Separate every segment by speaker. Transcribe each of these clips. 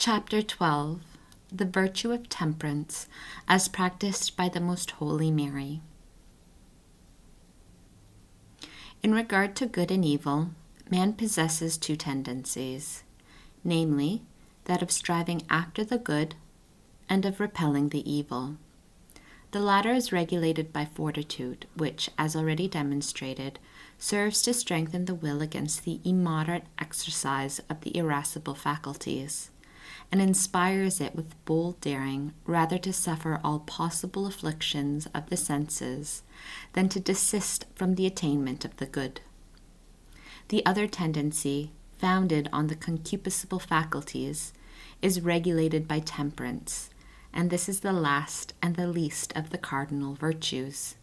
Speaker 1: Chapter 12. The Virtue of Temperance, as practiced by the Most Holy Mary. In regard to good and evil, man possesses two tendencies, namely, that of striving after the good and of repelling the evil. The latter is regulated by fortitude, which, as already demonstrated, serves to strengthen the will against the immoderate exercise of the irascible faculties, and inspires it with bold daring rather to suffer all possible afflictions of the senses than to desist from the attainment of the good. The other tendency, founded on the concupiscible faculties, is regulated by temperance, and this is the last and the least of the cardinal virtues.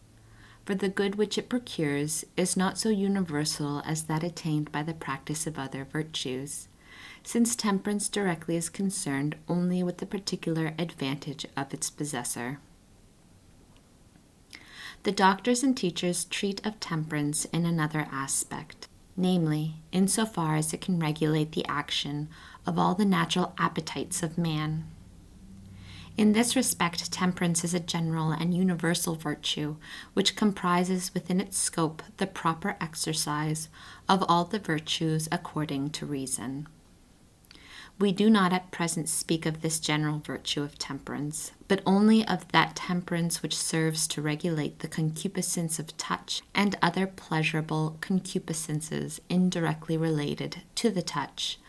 Speaker 1: For the good which it procures is not so universal as that attained by the practice of other virtues, since temperance directly is concerned only with the particular advantage of its possessor. The doctors and teachers treat of temperance in another aspect, namely, insofar as it can regulate the action of all the natural appetites of man. In this respect, temperance is a general and universal virtue, which comprises within its scope the proper exercise of all the virtues according to reason. We do not at present speak of this general virtue of temperance, but only of that temperance which serves to regulate the concupiscence of touch and other pleasurable concupiscences indirectly related to the touch,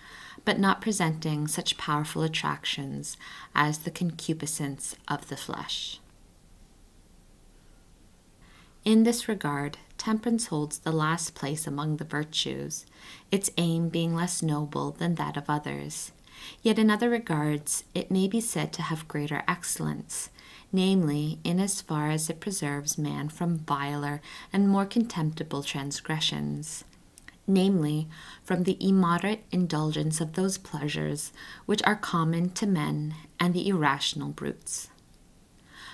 Speaker 1: but not presenting such powerful attractions as the concupiscence of the flesh. In this regard, temperance holds the last place among the virtues, its aim being less noble than that of others. Yet in other regards, it may be said to have greater excellence, namely, in as far as it preserves man from viler and more contemptible transgressions, namely, from the immoderate indulgence of those pleasures which are common to men and the irrational brutes.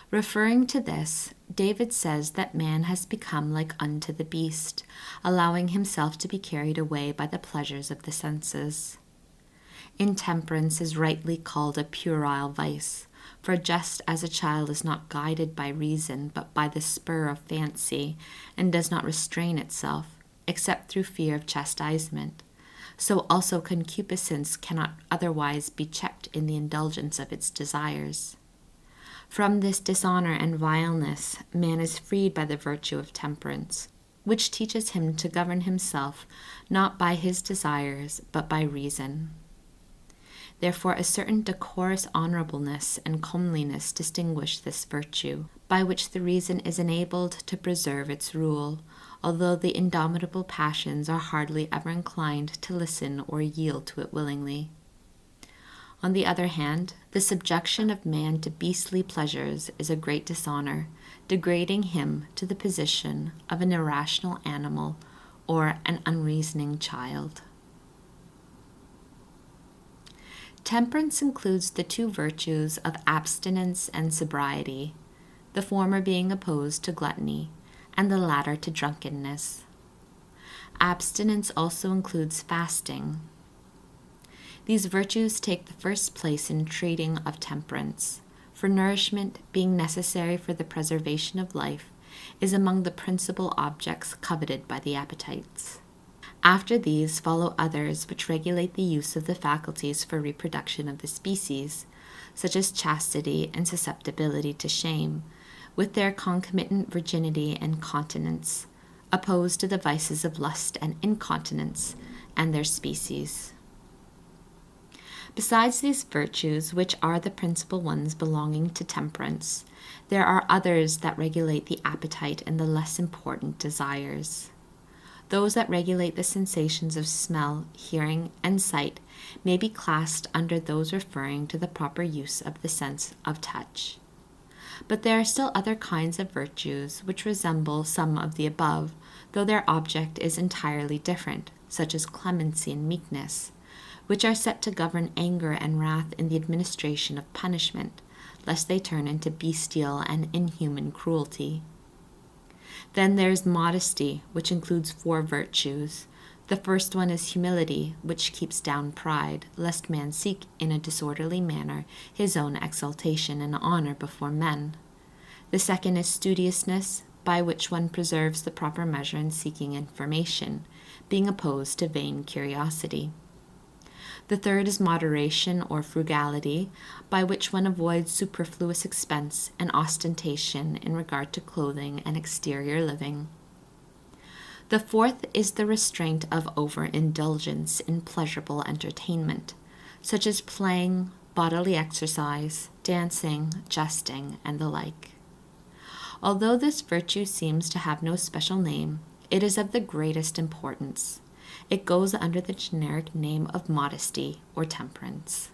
Speaker 1: Referring to this, David says that man has become like unto the beast, allowing himself to be carried away by the pleasures of the senses. Intemperance is rightly called a puerile vice, for just as a child is not guided by reason but by the spur of fancy, and does not restrain itself, except through fear of chastisement, so also concupiscence cannot otherwise be checked in the indulgence of its desires. From this dishonor and vileness, man is freed by the virtue of temperance, which teaches him to govern himself not by his desires, but by reason. Therefore, a certain decorous honorableness and comeliness distinguish this virtue, by which the reason is enabled to preserve its rule, although the indomitable passions are hardly ever inclined to listen or yield to it willingly. On the other hand, the subjection of man to beastly pleasures is a great dishonor, degrading him to the position of an irrational animal or an unreasoning child. Temperance includes the two virtues of abstinence and sobriety, the former being opposed to gluttony, and the latter to drunkenness. Abstinence also includes fasting. These virtues take the first place in treating of temperance, for nourishment, being necessary for the preservation of life, is among the principal objects coveted by the appetites. After these follow others which regulate the use of the faculties for reproduction of the species, such as chastity and susceptibility to shame, with their concomitant virginity and continence, opposed to the vices of lust and incontinence and their species. Besides these virtues, which are the principal ones belonging to temperance, there are others that regulate the appetite and the less important desires. Those that regulate the sensations of smell, hearing, and sight may be classed under those referring to the proper use of the sense of touch. But there are still other kinds of virtues which resemble some of the above, though their object is entirely different, such as clemency and meekness, which are set to govern anger and wrath in the administration of punishment, lest they turn into bestial and inhuman cruelty. Then there is modesty, which includes 4 virtues, The first one is humility, which keeps down pride, lest man seek in a disorderly manner his own exaltation and honor before men. The second is studiousness, by which one preserves the proper measure in seeking information, being opposed to vain curiosity. The third is moderation or frugality, by which one avoids superfluous expense and ostentation in regard to clothing and exterior living. The fourth is the restraint of overindulgence in pleasurable entertainment, such as playing, bodily exercise, dancing, jesting, and the like. Although this virtue seems to have no special name, it is of the greatest importance. It goes under the generic name of modesty or temperance.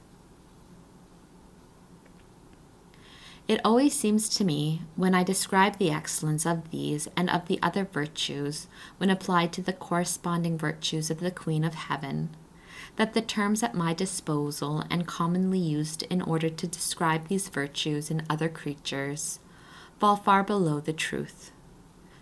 Speaker 1: It always seems to me, when I describe the excellence of these and of the other virtues, when applied to the corresponding virtues of the Queen of Heaven, that the terms at my disposal and commonly used in order to describe these virtues in other creatures fall far below the truth.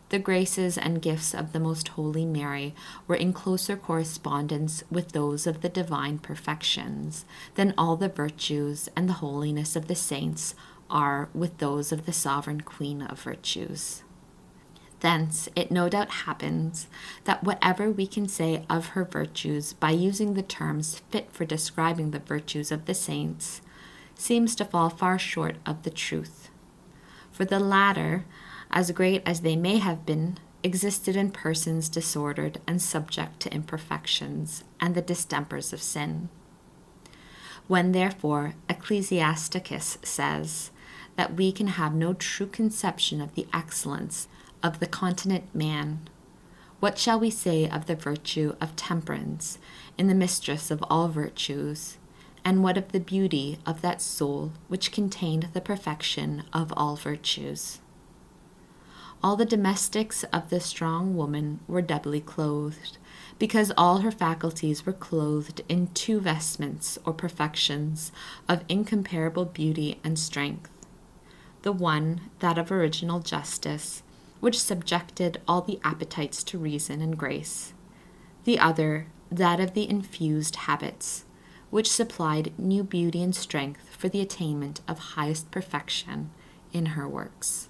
Speaker 1: The graces and gifts of the most holy Mary were in closer correspondence with those of the divine perfections than all the virtues and the holiness of the saints are with those of the sovereign Queen of virtues. Thence it no doubt happens that whatever we can say of her virtues by using the terms fit for describing the virtues of the saints seems to fall far short of the truth. For the latter, as great as they may have been, existed in persons disordered and subject to imperfections and the distempers of sin. When, therefore, Ecclesiasticus says that we can have no true conception of the excellence of the continent man, what shall we say of the virtue of temperance in the mistress of all virtues, and what of the beauty of that soul which contained the perfection of all virtues? All the domestics of the strong woman were doubly clothed, because all her faculties were clothed in two vestments or perfections of incomparable beauty and strength. The one, that of original justice, which subjected all the appetites to reason and grace. The other, that of the infused habits, which supplied new beauty and strength for the attainment of highest perfection in her works.